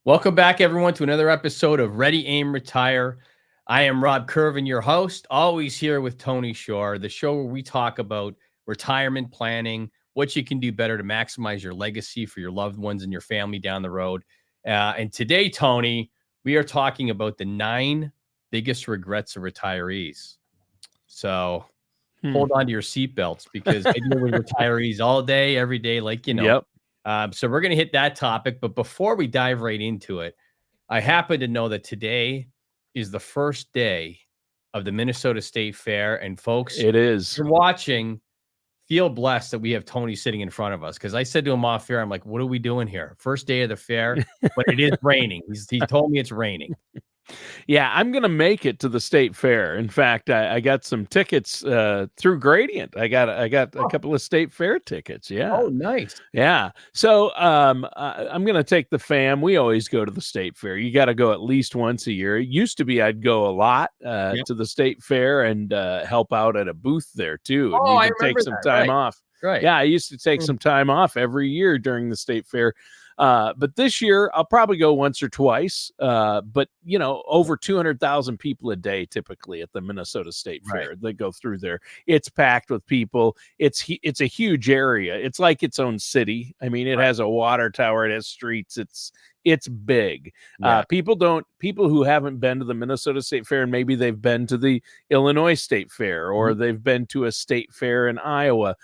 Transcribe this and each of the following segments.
Welcome back, everyone, to another episode of Ready, Aim, Retire. I am Rob Kirvan, your host, always here with Tony Shore, the show where we talk about retirement planning, what you can do better to maximize your legacy for your loved ones and your family down the road. And today, Tony, we are talking about the 9 biggest regrets of retirees. So hold on to your seatbelts because I deal with retirees all day, every day, Yep. So we're going to hit that topic. But before we dive right into it, I happen to know that today is the first day of the Minnesota State Fair. And folks, It if is. you're watching, feel blessed that we have Tony sitting in front of us. Because I said to him off air, I'm like, what are we doing here? First day of the fair, but it is raining. He told me it's raining. Yeah, I'm going to make it to the state fair. In fact, I got some tickets through Gradient. I got a couple of state fair tickets. Yeah. Oh, nice. Yeah. So I'm going to take the fam. We always go to the state fair. You got to go at least once a year. It used to be I'd go a lot to the state fair and help out at a booth there too. And Oh, I even take remember some that. time Right. off. Right. Yeah, I used to take some time off every year during the state fair. But this year I'll probably go once or twice. But over 200,000 people a day typically at the Minnesota State Fair. They go through there. It's packed with people. It's a huge area. It's like its own city. I mean, it has a water tower. It has streets. It's big. People who haven't been to the Minnesota State Fair and maybe they've been to the Illinois State Fair or they've been to a state fair in Iowa.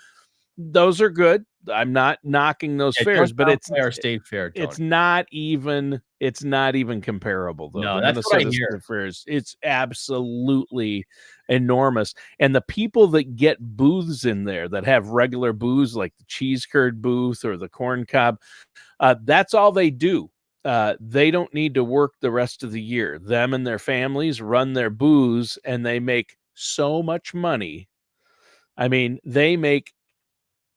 Those are good. I'm not knocking those fairs, but it's our state fair. Tony. It's not even comparable though. No, The that's what I Minnesota hear. State Fairs, it's absolutely enormous. And the people that get booths in there that have regular booths like the cheese curd booth or the corn cob, that's all they do. They don't need to work the rest of the year. Them and their families run their booths and they make so much money. I mean, they make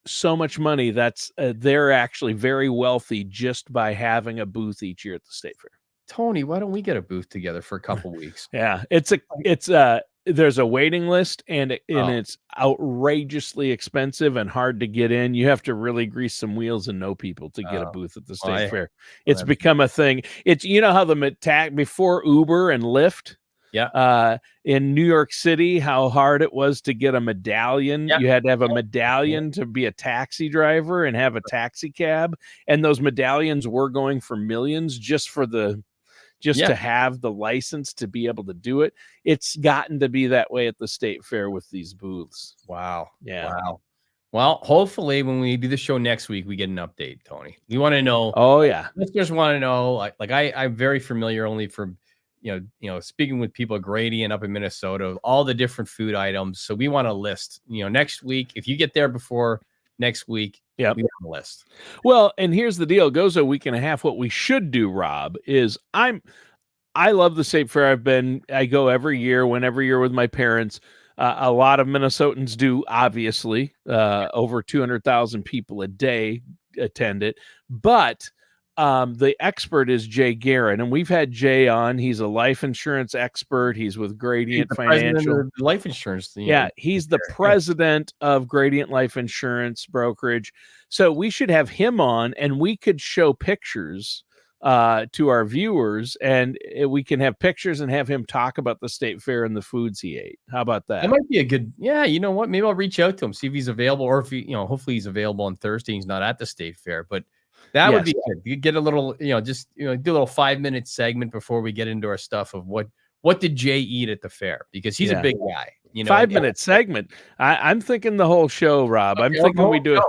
so much money that's they're actually very wealthy just by having a booth each year at the state fair. Tony, why don't we get a booth together for a couple weeks? Yeah, there's a waiting list and it's outrageously expensive and hard to get in. You have to really grease some wheels and know people to get a booth at the state fair. It's become a thing. It's how the before Uber and Lyft. Yeah. In New York City, how hard it was to get a medallion. You had to have a medallion to be a taxi driver and have a taxi cab. And those medallions were going for millions just to have the license to be able to do it. It's gotten to be that way at the state fair with these booths. Wow. Yeah. Wow. Well, hopefully when we do the show next week, we get an update, Tony. We want to know. Oh, yeah. Listeners want to know, I'm very familiar only from speaking with people at Gradient up in Minnesota, all the different food items. So we want a list, next week. If you get there before next week, we want a list. Well, and here's the deal. It goes a week and a half. What we should do, Rob, is I love the state fair. I go every year with my parents. A lot of Minnesotans do, obviously. Over 200,000 people a day attend it. But the expert is Jay Guerin, and we've had Jay on. He's a life insurance expert. He's with Gradient Financial. Life insurance. He's the president of Gradient Life Insurance Brokerage. So we should have him on, and we could show pictures to our viewers, and we can have pictures and have him talk about the state fair and the foods he ate. How about that? That might be a good. Yeah, you know what? Maybe I'll reach out to him, see if he's available, or if hopefully he's available on Thursday. He's not at the state fair, but. That would be good. You get a little, do a little 5-minute segment before we get into our stuff of what did Jay eat at the fair? Because he's a big guy. 5-minute segment. I'm thinking the whole show, Rob. I'm thinking we do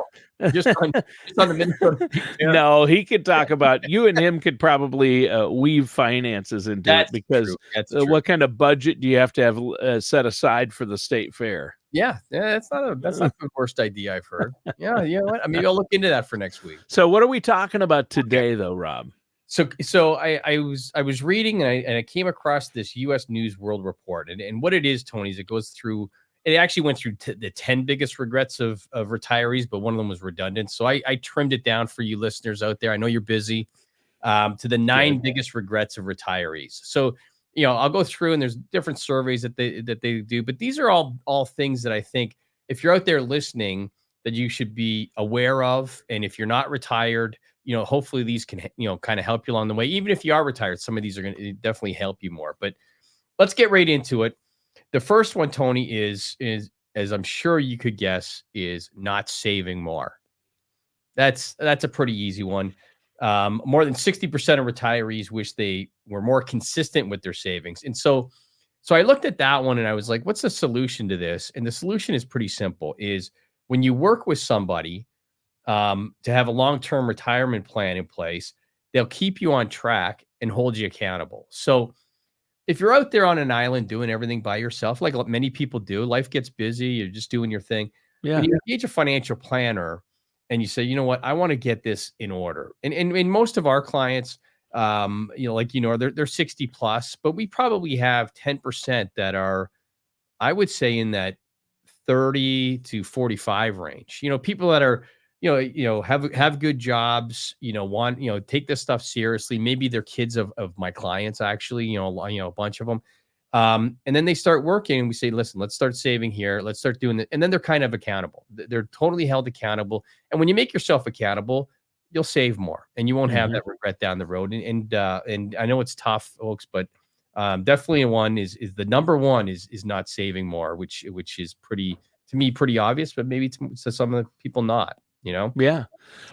it just on the Minnesota. No, he could talk about you and him could probably weave finances into it because what kind of budget do you have to have set aside for the state fair? Yeah, that's not the worst idea I've heard. Yeah, you know what? Maybe I'll look into that for next week. So, what are we talking about today, though, Rob? So I was reading and I came across this U.S. News World Report, and what it is, Tony, is it goes through. It actually went through the 10 biggest regrets of retirees, but one of them was redundant. So I trimmed it down for you listeners out there. I know you're busy. To the 9 biggest regrets of retirees. So. I'll go through and there's different surveys that they do, but these are all things that I think if you're out there listening that you should be aware of. And if you're not retired, hopefully these can, kind of help you along the way. Even if you are retired, some of these are going to definitely help you more. But let's get right into it. The first one, Tony, is as I'm sure you could guess, is not saving more. That's a pretty easy one. More than 60% of retirees wish they were more consistent with their savings. And so I looked at that one and I was like, what's the solution to this? And the solution is pretty simple, is when you work with somebody to have a long-term retirement plan in place, they'll keep you on track and hold you accountable. So if you're out there on an island doing everything by yourself, like many people do, life gets busy, you're just doing your thing. Yeah. When you engage a financial planner and you say, you know what, I want to get this in order. And most of our clients, they're 60 plus, but we probably have 10% that are, I would say, in that 30 to 45 range. People that are, have good jobs, want, take this stuff seriously. Maybe they're kids of my clients, actually, a bunch of them. And then they start working and we say, listen, let's start saving here. Let's start doing it. And then they're kind of accountable. They're totally held accountable. And when you make yourself accountable, you'll save more and you won't have that regret down the road. And I know it's tough, folks, but definitely one is the number one is not saving more, which is pretty, to me, pretty obvious, but maybe to some of the people not. Yeah.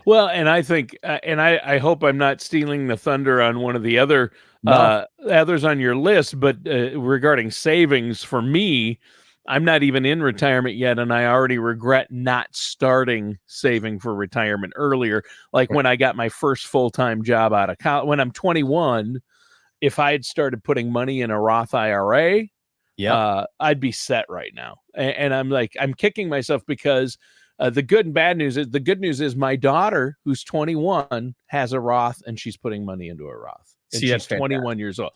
Well, and I think, and I hope I'm not stealing the thunder on one of the other others on your list, but regarding savings, for me, I'm not even in retirement yet, and I already regret not starting saving for retirement earlier. Like when I got my first full-time job out of college, when I'm 21, if I had started putting money in a Roth IRA, I'd be set right now. And I'm like, I'm kicking myself because the good and bad news is my daughter, who's 21, has a Roth and she's putting money into a Roth. And she's 21 years old.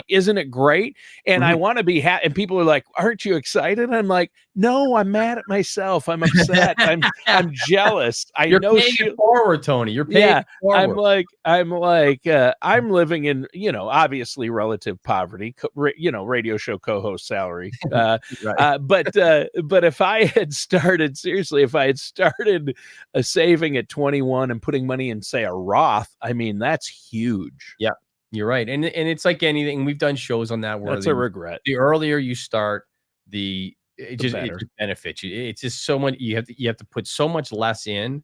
Isn't it great? And I want to be happy. And people are like, aren't you excited? I'm like, no, I'm mad at myself. I'm upset. I'm jealous. You're paying it forward, Tony. You're paying it forward. I'm living in, obviously relative poverty, radio show co-host salary. But if I had started, seriously, if I had started saving at 21 and putting money in, say, a Roth, I mean, that's huge. Yeah. You're right. And it's like anything. We've done shows on that. That's a regret. The earlier you start, it just benefits you. It's just so much. You have to put so much less in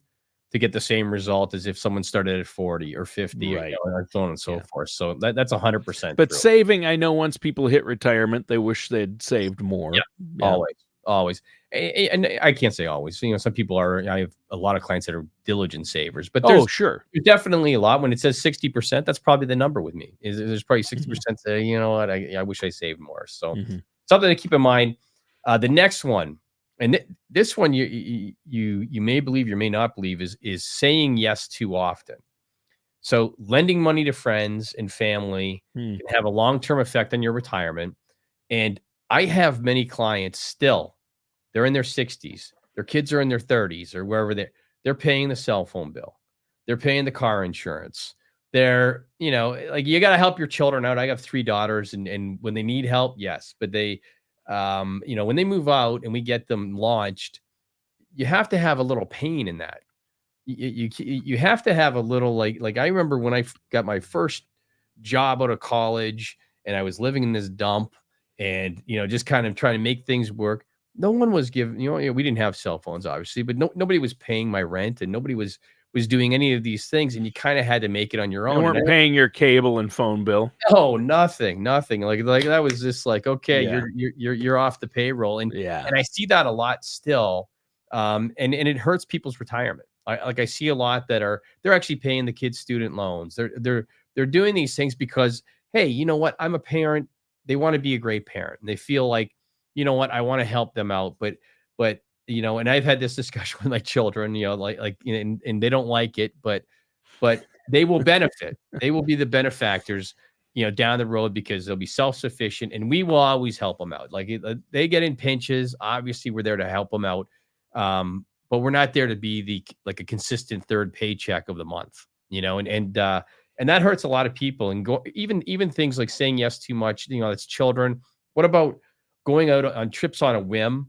to get the same result as if someone started at 40 or 50, right, or so on and so forth. So that's 100%. But true. Saving, I know once people hit retirement, they wish they'd saved more. Yeah. Always. And I can't say always. Some people are. I have a lot of clients that are diligent savers, but there's definitely a lot. When it says 60%, that's probably the number with me. There's probably 60% say, you know what, I wish I saved more. So something to keep in mind. The next one, and this one you may believe, you may not believe, is saying yes too often. So lending money to friends and family can have a long-term effect on your retirement. And I have many clients still. They're in their 60s. Their kids are in their 30s or wherever they're paying the cell phone bill. They're paying the car insurance. They're, you got to help your children out. I have 3 daughters and when they need help, yes. But they, when they move out and we get them launched, you have to have a little pain in that. You have to have a little, like I remember when I got my first job out of college and I was living in this dump and, just kind of trying to make things work. No one was giving, we didn't have cell phones, obviously, but nobody was paying my rent and nobody was doing any of these things. And you kind of had to make it on your own. You weren't paying your cable and phone bill. Oh, nothing. Like that was just like, okay, you're off the payroll. And I see that a lot still. And it hurts people's retirement. I see a lot that they're actually paying the kids' student loans. They're doing these things because, hey, you know what? I'm a parent. They want to be a great parent. And they feel like, you know what, I want to help them out, but and I've had this discussion with my children, and they don't like it, but they will benefit. They will be the benefactors, down the road because they'll be self-sufficient, and we will always help them out. Like they get in pinches, obviously we're there to help them out, but we're not there to be a consistent third paycheck of the month, and that hurts a lot of people. And even things like saying yes too much, it's children. What about going out on trips on a whim,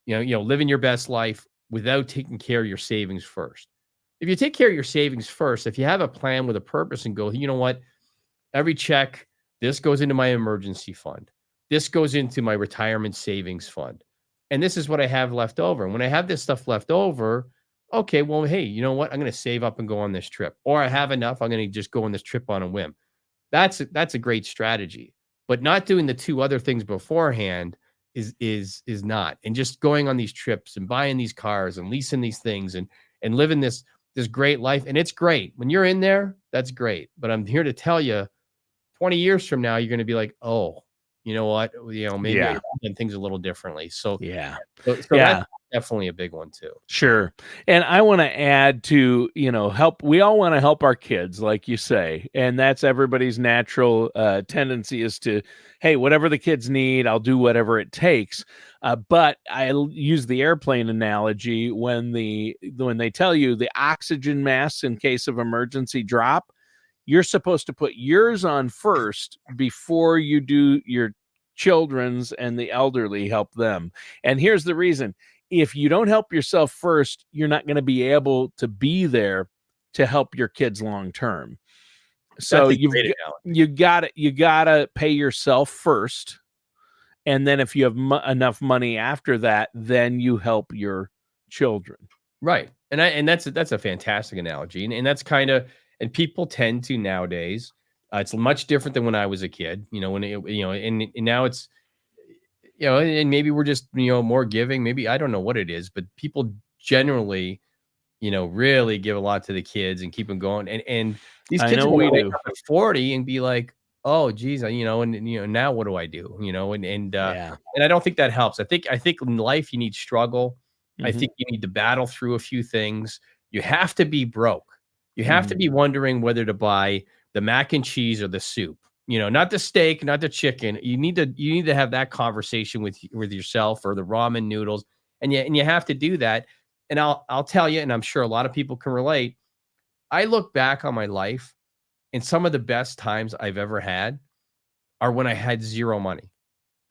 living your best life without taking care of your savings first? if you take care of your savings first, if you have a plan with a purpose and go, you know what, every check, this goes into my emergency fund. This goes into my retirement savings fund. And this is what I have left over. And when I have this stuff left over, okay, well, hey, you know what? I'm going to save up and go on this trip. Or I have enough. I'm going to just go on this trip on a whim. That's a great strategy. But not doing the two other things beforehand is not. And just going on these trips and buying these cars and leasing these things and living this great life. And it's great. When you're in there, that's great. But I'm here to tell you, 20 years from now, you're going to be like, oh, you know what? Maybe I did things a little differently. So that's definitely a big one too. Sure. And I want to add to, help. We all want to help our kids, like you say, and that's everybody's natural tendency is to, hey, whatever the kids need, I'll do whatever it takes. But I use the airplane analogy when they tell you the oxygen masks in case of emergency drop, you're supposed to put yours on first before you do your children's and the elderly, help them. And here's the reason. If you don't help yourself first, you're not going to be able to be there to help your kids long term. So you gotta pay yourself first. And then if you have enough money after that, then you help your children. Right. And that's a fantastic analogy. And that's kind of, and people tend to nowadays, it's much different than when I was a kid, and now it's, and maybe we're just, more giving, maybe, I don't know what it is, but people generally, really give a lot to the kids and keep them going. And these kids will wake up at 40 and be like, oh, geez, now what do I do? And I don't think that helps. I think in life you need struggle. Mm-hmm. I think you need to battle through a few things. You have to be broke. You have to be wondering whether to buy the mac and cheese or the soup, not the steak, not the chicken. You need to have that conversation with yourself, or the ramen noodles. And you have to do that. And I'll tell you, and I'm sure a lot of people can relate. I look back on my life, and some of the best times I've ever had are when I had zero money.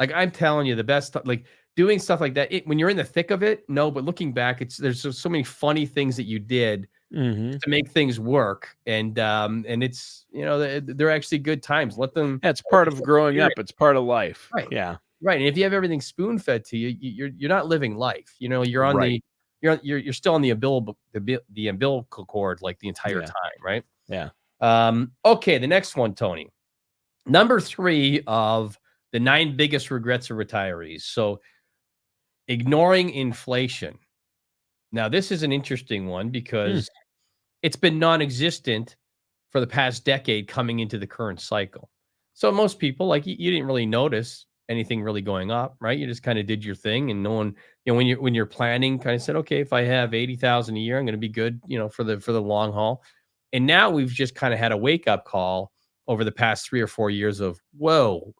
Like, I'm telling you, the best, like doing stuff like that, when you're in the thick of it, no, but looking back, there's so many funny things that you did to make things work. And it's, they're actually good times. Let them. That's part of growing up. It's part of life. Right. Yeah. Right. And if you have everything spoon fed to you, you're not living life. You're on you're still on the umbilical cord like the entire time. Right. Yeah. Okay. The next one, Tony, number 3 of the 9 biggest regrets of retirees. So, ignoring inflation. Now, this is an interesting one because it's been non-existent for the past decade coming into the current cycle. So most people, like, you didn't really notice anything really going up, right? You just kind of did your thing, and no one, when you're planning, kind of said, okay, if I have 80,000 a year, I'm going to be good, for the long haul. And now we've just kind of had a wake up call over the past 3 or 4 years of, whoa,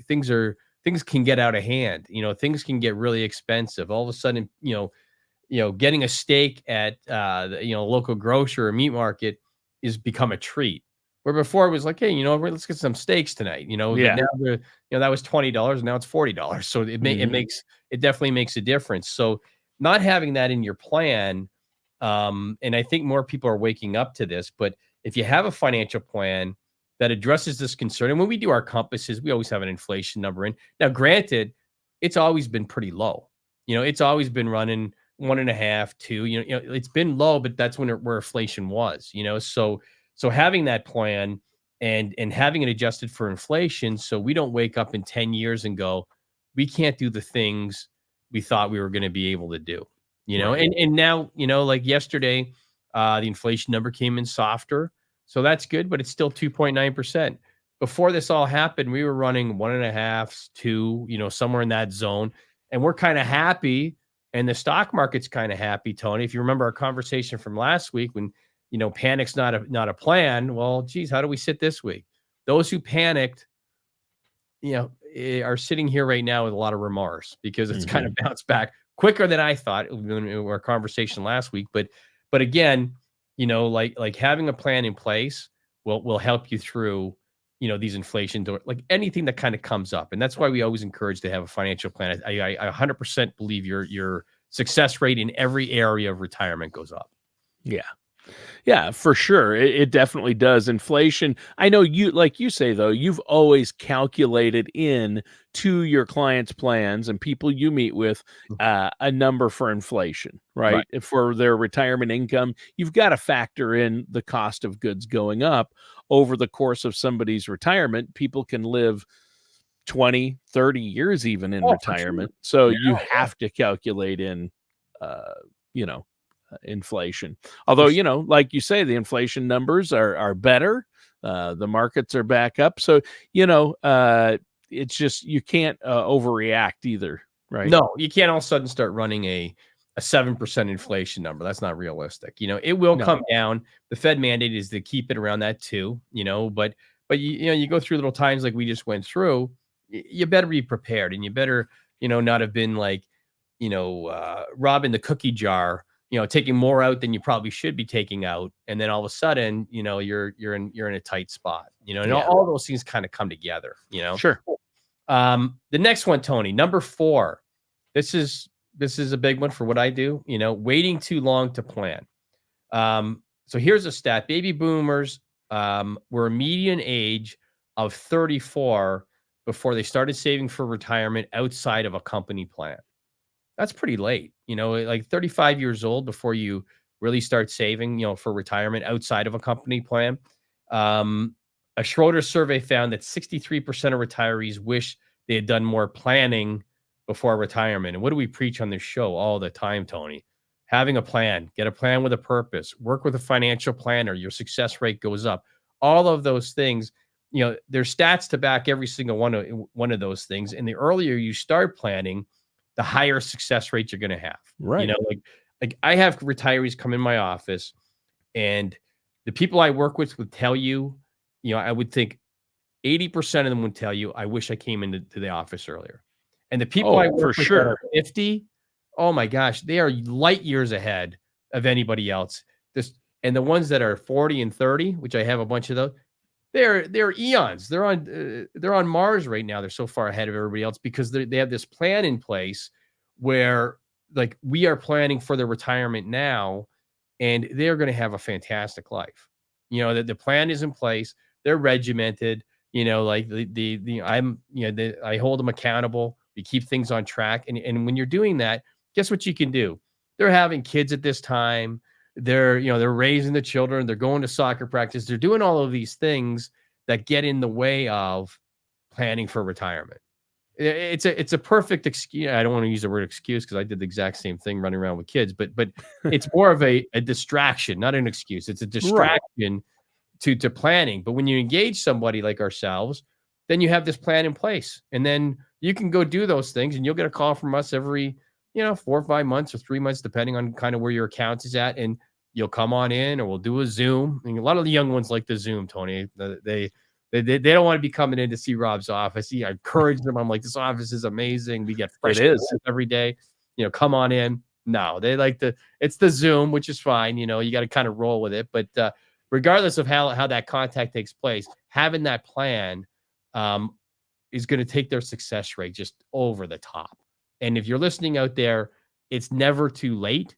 things can get out of hand. Things can get really expensive. All of a sudden, getting a steak at local grocery or meat market is become a treat. Where before it was like, hey, let's get some steaks tonight. Now that was $20, and now it's $40. So it definitely makes a difference. So not having that in your plan, and I think more people are waking up to this. But if you have a financial plan that addresses this concern, and when we do our compasses, we always have an inflation number in. Now, granted, it's always been pretty low. It's always been running 1.5, 2. It's been low, but that's where inflation was. So having that plan and having it adjusted for inflation, so we don't wake up in 10 years and go, we can't do the things we thought we were going to be able to do. Right. And now, like yesterday, the inflation number came in softer. So that's good, but it's still 2.9%. Before this all happened, we were running 1.5, 2, somewhere in that zone. And we're kind of happy. And the stock market's kind of happy, Tony. If you remember our conversation from last week, when, panic's not a plan. Well, geez, how do we sit this week? Those who panicked, are sitting here right now with a lot of remorse because it's kind of bounced back quicker than I thought in our conversation last week. But again, like having a plan in place will help you through, these inflation, like anything that kind of comes up. And that's why we always encourage to have a financial plan. I 100% believe your success rate in every area of retirement goes up. Yeah. Yeah, for sure. It definitely does. Inflation. I know you, like you say, though, you've always calculated in to your clients' plans and people you meet with a number for inflation, Right. right? For their retirement income, you've got to factor in the cost of goods going up over the course of somebody's retirement. People can live 20, 30 years even in Oh, for sure. retirement. So Yeah. you have to calculate in, uh, you know, inflation. For Although, sure. like you say, the inflation numbers are better. The markets are back up. So, it's just you can't overreact either, right? No, you can't all of a sudden start running a 7% inflation number. That's not realistic. It will No. come down. The Fed mandate is to keep it around that too, but you go through little times like we just went through, you better be prepared and you better, not have been like, robbing the cookie jar, taking more out than you probably should be taking out. And then all of a sudden, you're in a tight spot, and Yeah. all those things kind of come together. Sure. The next one, Tony, number 4. This is a big one for what I do, waiting too long to plan. So here's a stat. Baby boomers were a median age of 34 before they started saving for retirement outside of a company plan. That's pretty late, like 35 years old before you really start saving, for retirement outside of a company plan. Um, a Schroeder survey found that 63% of retirees wish they had done more planning before retirement. And what do we preach on this show all the time, Tony? Having a plan, get a plan with a purpose, work with a financial planner, your success rate goes up. All of those things, there's stats to back every single one of those things. And the earlier you start planning, the higher success rate you're going to have. Right. Like I have retirees come in my office, and the people I work with would tell you, I would think 80% of them would tell you, I wish I came into the office earlier. And the people I Oh, work for with that are sure. 50, oh my gosh, they are light years ahead of anybody else. And the ones that are 40 and 30, which I have a bunch of those, they're eons. They're on Mars right now. They're so far ahead of everybody else because they have this plan in place where like we are planning for their retirement now, and they're going to have a fantastic life. That the plan is in place. They're regimented. Like I hold them accountable. We keep things on track, and when you're doing that, guess what you can do? They're having kids at this time. They're raising the children. They're going to soccer practice. They're doing all of these things that get in the way of planning for retirement. It's a perfect excuse. I don't want to use the word excuse because I did the exact same thing running around with kids, but it's more of a distraction, not an excuse. It's a Right. distraction to planning. But when you engage somebody like ourselves, then you have this plan in place, and then you can go do those things, and you'll get a call from us every 4 or 5 months or 3 months, depending on kind of where your account is at, and you'll come on in, or we'll do a Zoom. I mean, a lot of the young ones like the Zoom, Tony. They don't want to be coming in to see Rob's office. I encourage them. I'm like, this office is amazing. We get fresh It is. clients every day. Come on in. No, they like it's the Zoom, which is fine. You got to kind of roll with it. But regardless of how that contact takes place, having that plan is going to take their success rate just over the top. And if you're listening out there, it's never too late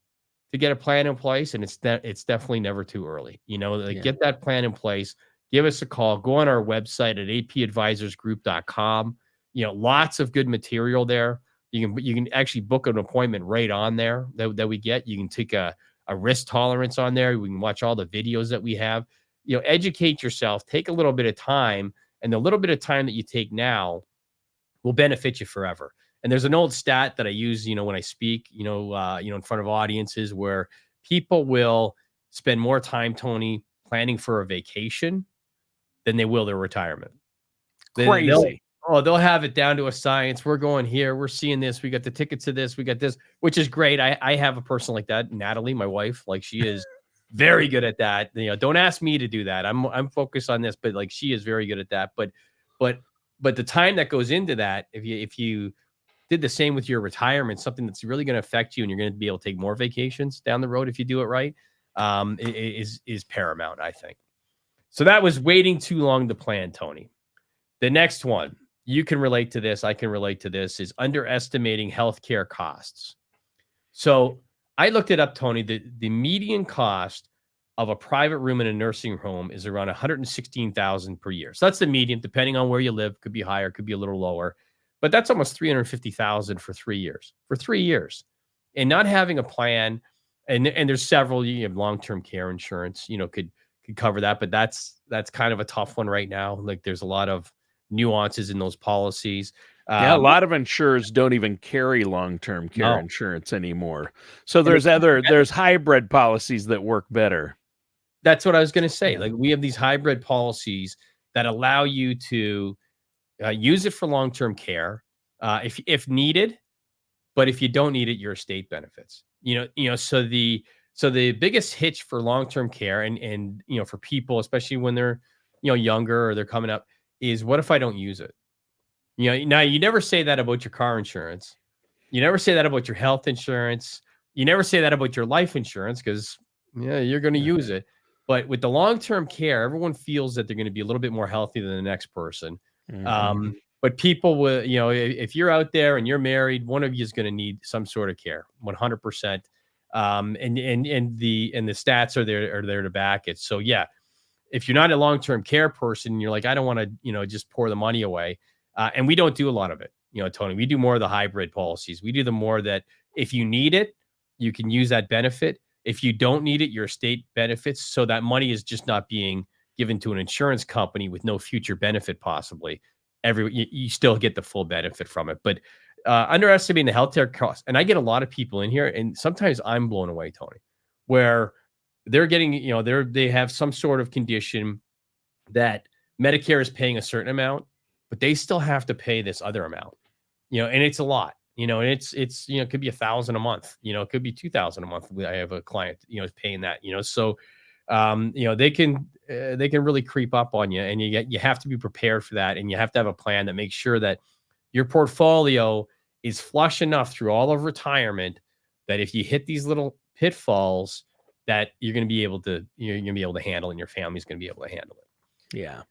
to get a plan in place, and it's definitely never too early. Yeah. Get that plan in place. Give us a call. Go on our website at apadvisorsgroup.com. Lots of good material there. You can actually book an appointment right on there that we get. You can take a risk tolerance on there. We can watch all the videos that we have. Educate yourself. Take a little bit of time, and the little bit of time that you take now will benefit you forever. And there's an old stat that I use, when I speak, in front of audiences where people will spend more time, Tony, planning for a vacation than they will their retirement. Crazy. They'll have it down to a science. We're going here. We're seeing this. We got the tickets to this. We got this, which is great. I have a person like that, Natalie, my wife. Like she is very good at that. Don't ask me to do that. I'm focused on this, but like she is very good at that. But the time that goes into that, if you did the same with your retirement, something that's really going to affect you, and you're going to be able to take more vacations down the road if you do it right, is paramount, I think. So that was waiting too long to plan, Tony. The next one, you can relate to this, I can relate to this, is underestimating healthcare costs. So I looked it up, Tony. The median cost of a private room in a nursing home is around 116,000 per year. So that's the median, depending on where you live. Could be higher, could be a little lower, but that's almost 350,000 for 3 years. For 3 years, and not having a plan, and there's several. You have long-term care insurance, could cover that, but that's kind of a tough one right now. Like there's a lot of nuances in those policies. Yeah, a Um, lot of insurers don't even carry long-term care no, insurance anymore. So and there's hybrid policies that work better. that's what I was going to say. Yeah. Like we have these hybrid policies that allow you to use it for long-term care if needed, but if you don't need it, your estate benefits. So the biggest hitch for long-term care and for people, especially when they're younger or they're coming up, is what if I don't use it? Now you never say that about your car insurance. You never say that about your health insurance. You never say that about your life insurance because you're going to use it. But with the long-term care, everyone feels that they're going to be a little bit more healthy than the next person. Mhm. But people will, if you're out there and you're married, one of you is going to need some sort of care, 100%. And the stats are there to back it. So yeah, if you're not a long-term care person, you're like, I don't want to, just pour the money away. And we don't do a lot of it, Tony. We do more of the hybrid policies. We do the more that if you need it, you can use that benefit. If you don't need it, your estate benefits. So that money is just not being given to an insurance company with no future benefit, possibly. You still get the full benefit from it. But underestimating the healthcare costs. And I get a lot of people in here, and sometimes I'm blown away, Tony, where they're getting, they have some sort of condition that Medicare is paying a certain amount, but they still have to pay this other amount, and it's a lot, and it's, it could be 1,000 a month, it could be 2,000 a month. I have a client, is paying that, so, they can really creep up on you, and you have to be prepared for that. And you have to have a plan that makes sure that your portfolio is flush enough through all of retirement that if you hit these little pitfalls, that you're going to be able to, handle, and your family's going to be able to handle it. Yeah.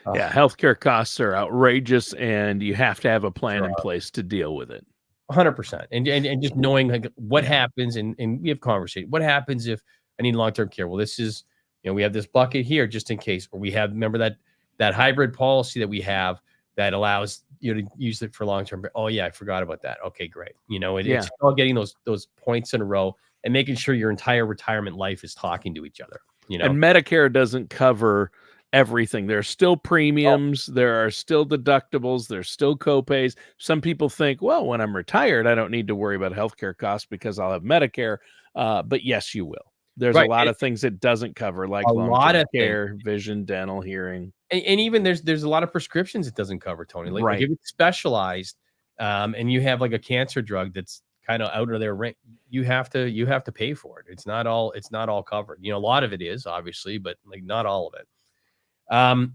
Uh, Yeah, healthcare costs are outrageous, and you have to have a plan Sure in are. place to deal with it. 100%. And just knowing like what Yeah. happens, and we have conversation. What happens if I need long-term care? Well, this is, we have this bucket here just in case, or we have, remember that hybrid policy that we have that allows you to use it for long-term. Oh yeah, I forgot about that. Okay, great. Yeah. It's all getting those points in a row and making sure your entire retirement life is talking to each other. And Medicare doesn't cover everything. There's still premiums, there are still deductibles, there's still copays. Some people think, well, when I'm retired, I don't need to worry about healthcare costs because I'll have Medicare. But yes, you will. There's a Right. lot of things it doesn't cover, like A lot long-term of things. care, vision, dental, hearing. And even there's a lot of prescriptions it doesn't cover, Tony. Like Right. if it's specialized, and you have like a cancer drug that's kind of out of their range, you have to pay for it. It's not all covered. A lot of it is obviously, but like not all of it.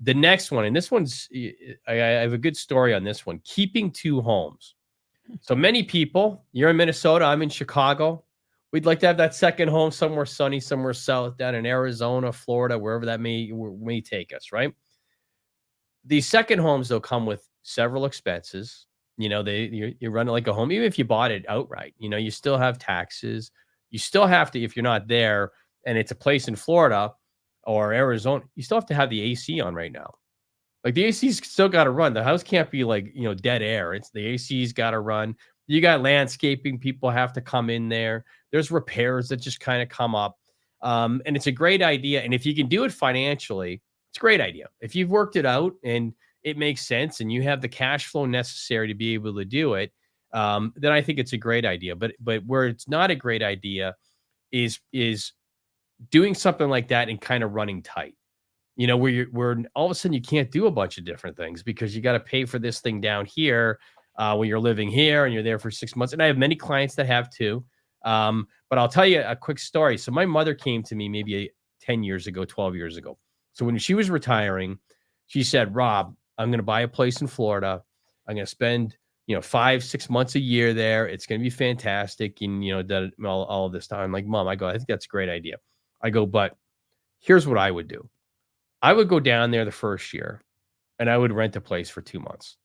The next one, and this one's, I have a good story on this one. Keeping two homes. So many people, you're in Minnesota, I'm in Chicago. We'd like to have that second home somewhere sunny, somewhere south, down in Arizona, Florida, wherever that may take us, right? These second homes, though, come with several expenses. You're running like a home, even if you bought it outright. You still have taxes. You still have to, if you're not there, and it's a place in Florida or Arizona, you still have to have the AC on right now. Like the AC's still got to run. The house can't be like, dead air. It's the AC's got to run. You got landscaping. People have to come in there. There's repairs that just kind of come up. And it's a great idea. And if you can do it financially, it's a great idea. If you've worked it out and it makes sense and you have the cash flow necessary to be able to do it, then I think it's a great idea. But where it's not a great idea is doing something like that and kind of running tight. Where all of a sudden you can't do a bunch of different things because you got to pay for this thing down here when you're living here and you're there for 6 months. And I have many clients that have too. But I'll tell you a quick story. So my mother came to me maybe 10 years ago, 12 years ago. So when she was retiring, she said, Rob, I'm going to buy a place in Florida. I'm going to spend, 5-6 months a year there. It's going to be fantastic. And, all of this time. I'm like, Mom, I think that's a great idea. I go, but here's what I would do. I would go down there the first year and I would rent a place for 2 months.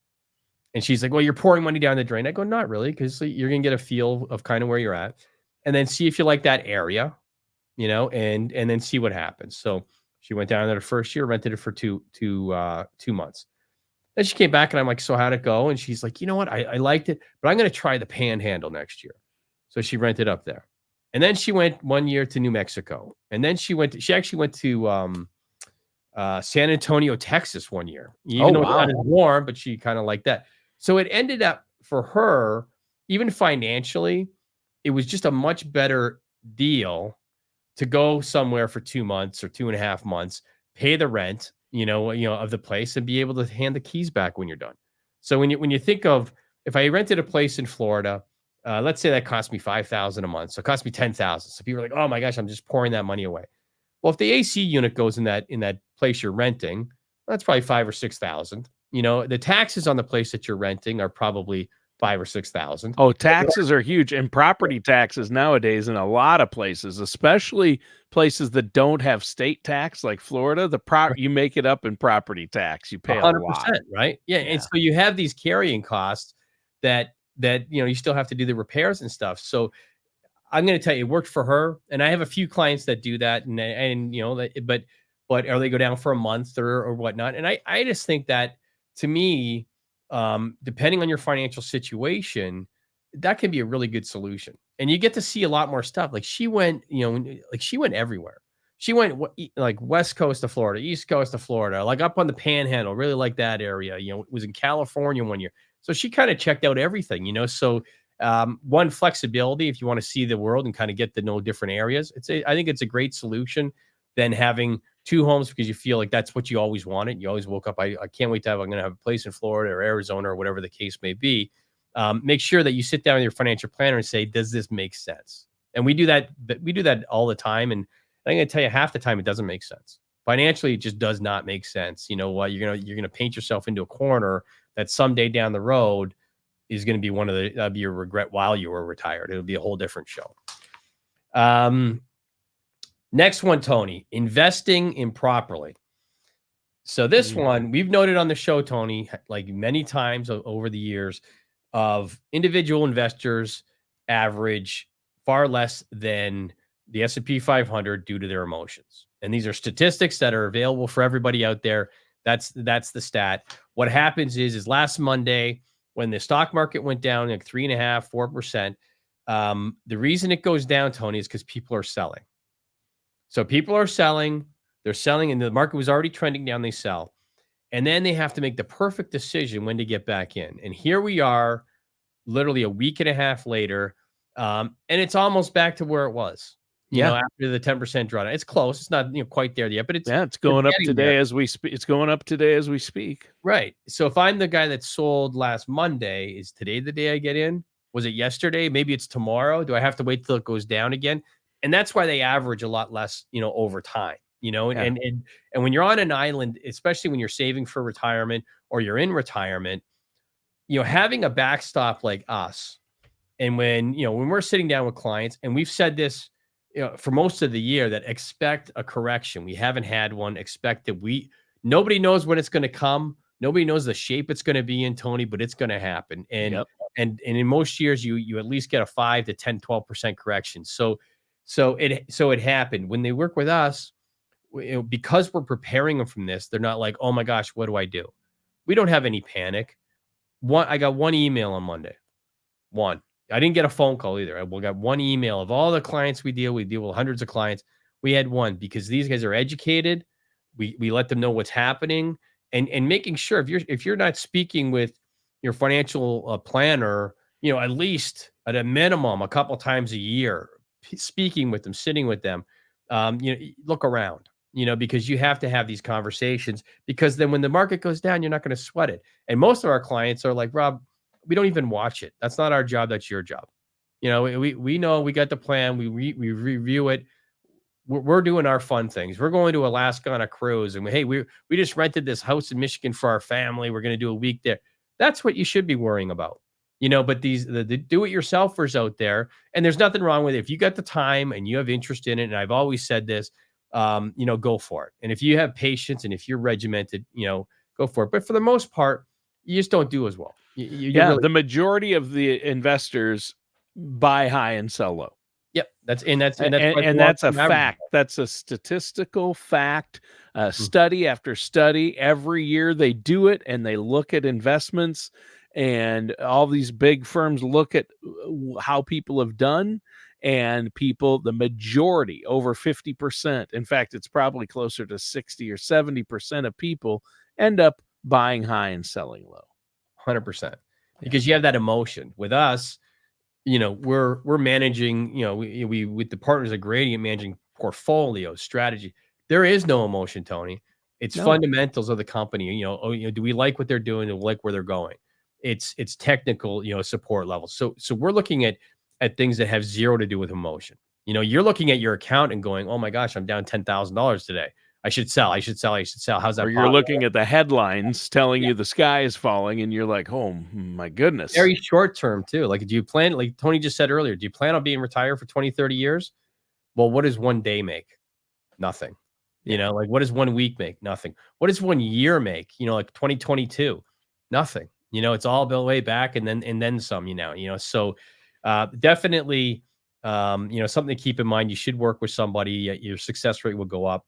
And she's like, well, you're pouring money down the drain. I go, not really, because you're going to get a feel of kind of where you're at and then see if you like that area. and then see what happens. So she went down there the first year, rented it for 2 months. Then she came back and I'm like, so how'd it go? And she's like, you know what? I liked it, but I'm going to try the Panhandle next year. So she rented up there. And then she went 1 year to New Mexico. And then she actually went to San Antonio, Texas 1 year, even though it's not as warm, but she kind of liked that. So it ended up for her, even financially, it was just a much better deal to go somewhere for 2 months or 2.5 months, pay the rent, of the place and be able to hand the keys back when you're done. So when you think of, if I rented a place in Florida, let's say that cost me $5,000 a month. So it cost me $10,000. So people are like, oh my gosh, I'm just pouring that money away. Well, if the AC unit goes in that place you're renting, that's probably 5,000 or 6,000. The taxes on the place that you're renting are probably 5,000 or 6,000. Oh, taxes are huge, and property taxes nowadays in a lot of places, especially places that don't have state tax like Florida. You make it up in property tax. You pay 100%, a lot, right? Yeah, and so you have these carrying costs that you still have to do the repairs and stuff. So I'm going to tell you, it worked for her, and I have a few clients that do that, but or they go down for a month or whatnot. And I just think that, to me, depending on your financial situation, that can be a really good solution. And you get to see a lot more stuff. Like she went, she went everywhere. She went like West Coast of Florida, East Coast of Florida, like up on the Panhandle, really like that area. Was in California 1 year. So she kind of checked out everything, So one, flexibility, if you want to see the world and kind of get to know different areas, I think it's a great solution than having two homes because you feel like that's what you always wanted. You always woke up, I can't wait I'm going to have a place in Florida or Arizona or whatever the case may be. Make sure that you sit down with your financial planner and say, does this make sense? And we do that all the time. And I'm going to tell you, half the time it doesn't make sense. Financially, it just does not make sense. You know what? You're going to paint yourself into a corner that someday down the road is going to be that'll be your regret while you were retired. It'll be a whole different show. Next one, Tony, investing improperly. So this one we've noted on the show, Tony, like many times over the years, of individual investors average far less than the S&P 500 due to their emotions. And these are statistics that are available for everybody out there. That's the stat. What happens is last Monday, when the stock market went down like 3.5%, 4%, the reason it goes down, Tony, is because people are selling. So people are selling, they're selling, and the market was already trending down, they sell. And then they have to make the perfect decision when to get back in. And here we are, literally a week and a half later, and it's almost back to where it was. After the 10% drawdown. It's close. It's not quite there yet, but it's going up today as we speak. It's going up today as we speak. Right. So if I'm the guy that sold last Monday, is today the day I get in? Was it yesterday? Maybe it's tomorrow. Do I have to wait till it goes down again? And that's why they average a lot less, over time. And when you're on an island, especially when you're saving for retirement or you're in retirement, having a backstop like us, and when we're sitting down with clients, and we've said this, for most of the year, that expect a correction. We haven't had one. Expect that nobody knows when it's going to come. Nobody knows the shape it's going to be in, Tony, but it's going to happen. And in most years, you at least get a 5 to 10, 12% correction. So it happened. When they work with us, because we're preparing them from this, they're not like, oh my gosh, what do I do? We don't have any panic. I got one email on Monday. One. I didn't get a phone call either. We got one email of all the clients we deal with hundreds of clients. We had one, because these guys are educated. We let them know what's happening, and making sure if you're not speaking with your financial planner, at least at a minimum a couple times a year, speaking with them, sitting with them, look around, because you have to have these conversations, because then when the market goes down, you're not going to sweat it. And most of our clients are like, Rob, we don't even watch it. That's not our job. That's your job. We know, we got the plan. We review it. We're doing our fun things. We're going to Alaska on a cruise, and we just rented this house in Michigan for our family. We're going to do a week there. That's what you should be worrying about. But the do-it-yourselfers out there, and there's nothing wrong with it. If you got the time and you have interest in it, and I've always said this, go for it. And if you have patience and if you're regimented, go for it. But for the most part, you just don't do as well. The majority of the investors buy high and sell low. Yep. That's why it's And that's a long-term averaging. fact. That's a statistical fact. Mm, Study after study, every year they do it, and they look at investments, and all these big firms look at how people have done, and people, the majority, over 50%, in fact, it's probably closer to 60 or 70% of people end up buying high and selling low. 100%. Yeah. Because you have that emotion. With us, we're managing, we with the partners at Gradient managing portfolio strategy. There is no emotion, Tony. It's No. fundamentals of the company. Do we like what they're doing? Do we like where they're going? It's technical, support levels. So we're looking at things that have zero to do with emotion. You're looking at your account and going, oh my gosh, I'm down $10,000 today. I should sell. I should sell. I should sell. How's Or that you're possible? looking at the headlines telling you the sky is falling, and you're like, oh my goodness. Very short term too. Like, do you plan, like Tony just said earlier, do you plan on being retired for 20, 30 years? Well, what does one day make? Nothing. Like what does 1 week make? Nothing. What does 1 year make? Like 2022, nothing. It's all built way back and then some, So definitely something to keep in mind. You should work with somebody, your success rate will go up.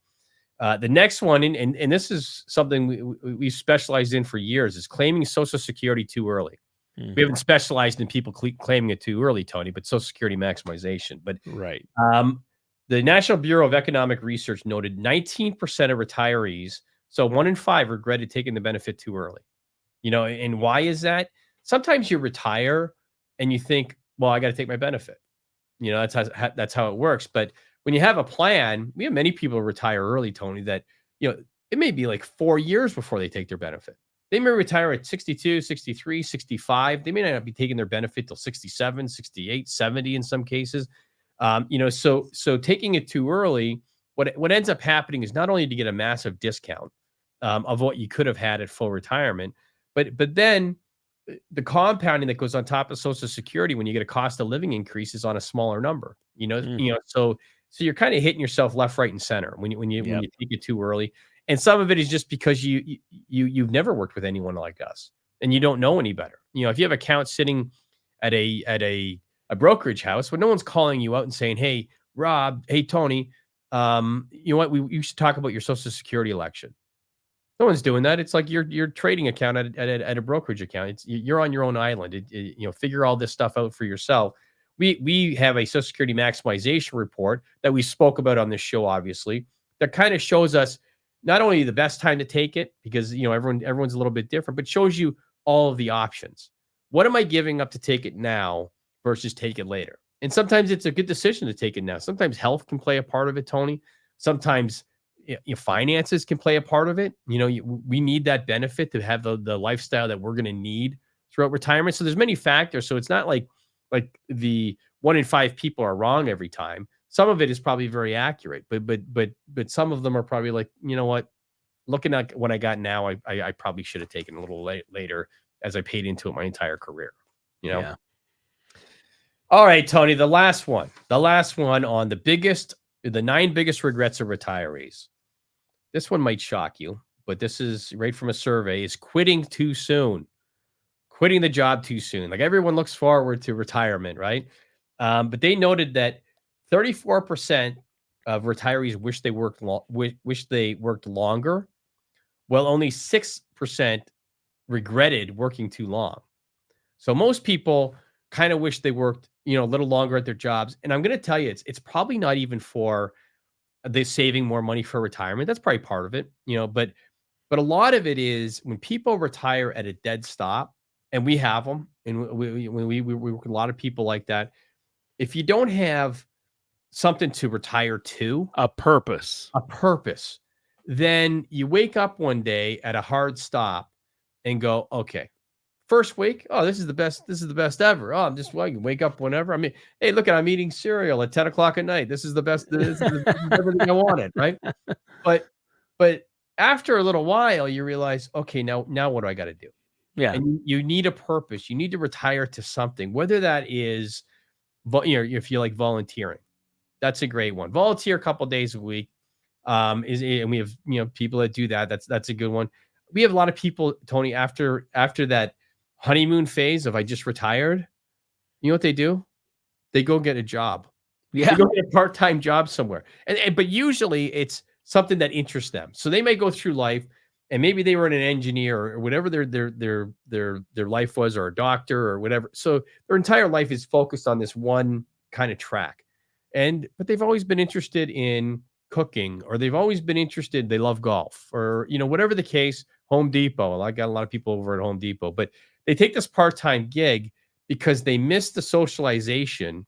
The next one, and this is something we've specialized in for years, is claiming Social Security too early. We haven't specialized in people claiming it too early, Tony, but Social Security maximization. But Right. the National Bureau of Economic Research noted 19% of retirees, so 1 in 5, regretted taking the benefit too early. And why is that? Sometimes you retire and you think, well, I got to take my benefit. That's how it works. But when you have a plan, we have many people retire early, Tony, that, it may be like 4 years before they take their benefit. They may retire at 62, 63, 65. They may not be taking their benefit till 67, 68, 70 in some cases. So taking it too early, what ends up happening is not only to get a massive discount of what you could have had at full retirement, but then the compounding that goes on top of Social Security when you get a cost of living increase is on a smaller number. So you're kind of hitting yourself left, right, and center when you take it too early. And some of it is just because you've never worked with anyone like us and you don't know any better. If you have accounts sitting at a brokerage house, but no one's calling you out and saying, "Hey, Rob, hey Tony, you know what? You should talk about your Social Security election." No one's doing that. It's like your trading account at a brokerage account. You're on your own island. Figure all this stuff out for yourself. We have a Social Security maximization report that we spoke about on this show, obviously, that kind of shows us not only the best time to take it, because everyone's a little bit different, but shows you all of the options. What am I giving up to take it now versus take it later? And sometimes it's a good decision to take it now. Sometimes health can play a part of it, Tony. Sometimes your finances can play a part of it. We need that benefit to have the lifestyle that we're going to need throughout retirement. So there's many factors. So it's not like the 1 in 5 people are wrong every time. Some of it is probably very accurate, but some of them are probably like, you know what, looking at what I got now, I probably should have taken a little later as I paid into it my entire career. Yeah. All right, Tony, the last one on the 9 biggest regrets of retirees. This one might shock you, but this is right from a survey, is quitting too soon. Quitting the job too soon. Like, everyone looks forward to retirement, right? But they noted that 34% of retirees wish they worked longer, while only 6% regretted working too long. So most people kind of wish they worked, a little longer at their jobs. And I'm going to tell you, it's probably not even for they saving more money for retirement. That's probably part of it, but a lot of it is when people retire at a dead stop, and we have them, and we work with a lot of people like that. If you don't have something to retire to, A purpose. then you wake up one day at a hard stop and go, okay, first week, oh, this is the best ever. Oh, you can wake up whenever. I mean, hey, look, I'm eating cereal at 10 o'clock at night. This is the best. This is everything I wanted, right? But after a little while, you realize, okay, now what do I got to do? Yeah. And you need a purpose. You need to retire to something, whether that is, if you like volunteering, that's a great one. Volunteer a couple days a week. And we have, people that do that. That's a good one. We have a lot of people, Tony, after that honeymoon phase of I just retired, you know what they do? They go get a job. Yeah. They go get a part-time job somewhere. But usually it's something that interests them. So they may go through life and maybe they were an engineer or whatever their life was, or a doctor or whatever. So their entire life is focused on this one kind of track. But they've always been interested in cooking, or they've always been interested, they love golf, or whatever the case. Home Depot. I got a lot of people over at Home Depot, but they take this part-time gig because they miss the socialization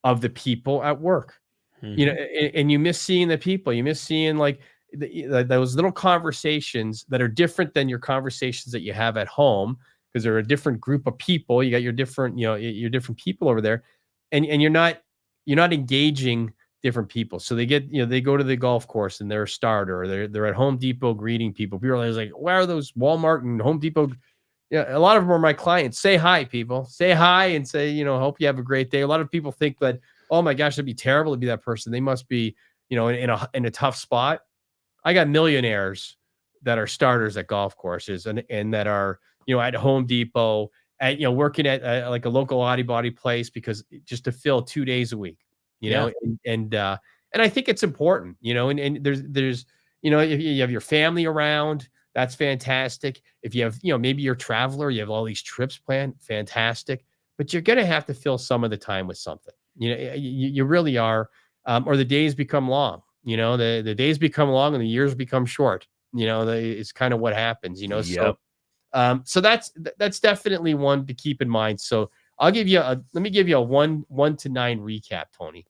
of the people at work. Mhm. And you miss seeing the people. You miss seeing like those little conversations that are different than your conversations that you have at home, because they're a different group of people. You got your different, your different people over there, and you're not engaging different people. So they go to the golf course and they're a starter, or they're at Home Depot greeting people. People are like, why are those Walmart and Home Depot? Yeah, a lot of them are my clients. Say hi, people. Say hi and say, hope you have a great day. A lot of people think that, oh my gosh, it'd be terrible to be that person. They must be, in a tough spot. I got millionaires that are starters at golf courses, and that are, at Home Depot, at, working at like a local body place, because just to fill 2 days a week, Yeah. and I think it's important, and there's, if you have your family around, that's fantastic. If you have, maybe you're a traveler, you have all these trips planned, fantastic. But you're going to have to fill some of the time with something. You really are, or the days become long. The days become long and the years become short. It's kind of what happens. Yep. So that's definitely one to keep in mind. So let me give you a 1 to 9 recap, Tony.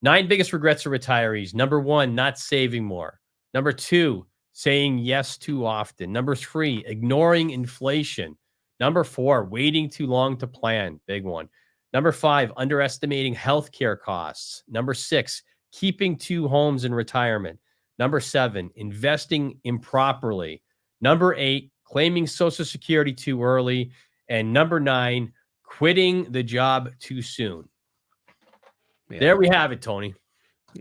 9 biggest regrets of retirees. Number 1, not saving more. Number 2, saying yes too often. Number 3, ignoring inflation. Number 4, waiting too long to plan. Big one. Number 5, underestimating healthcare costs. Number 6, keeping 2 homes in retirement. Number 7, investing improperly. Number 8, claiming Social Security too early. And number 9, quitting the job too soon. Yeah. There we have it, Tony.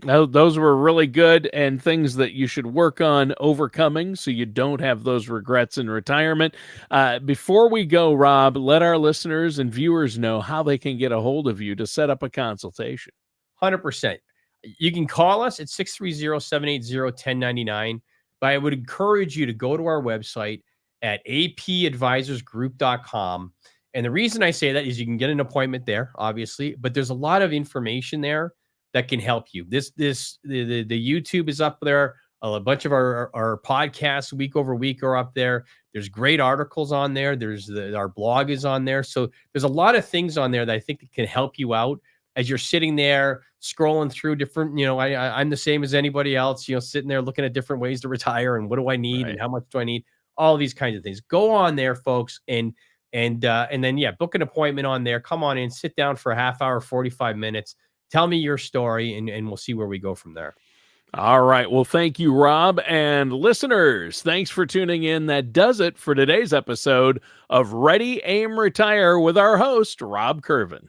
No, those were really good, and things that you should work on overcoming so you don't have those regrets in retirement. Before we go, Rob, let our listeners and viewers know how they can get a hold of you to set up a consultation. 100%. You can call us at 630-780-1099, but I would encourage you to go to our website at apadvisorsgroup.com. And the reason I say that is you can get an appointment there, obviously, but there's a lot of information there that can help you. The YouTube is up there. A bunch of our podcasts week over week are up there. There's great articles on there. Our blog is on there. So there's a lot of things on there that I think can help you out as you're sitting there scrolling through different, I'm the same as anybody else, sitting there looking at different ways to retire and what do I need and how much do I need? All these kinds of things. Go on there, folks, and then book an appointment on there. Come on in, sit down for a half hour, 45 minutes. Tell me your story, and we'll see where we go from there. All right. Well, thank you, Rob. And listeners, thanks for tuning in. That does it for today's episode of Ready, Aim, Retire with our host, Rob Kirvan.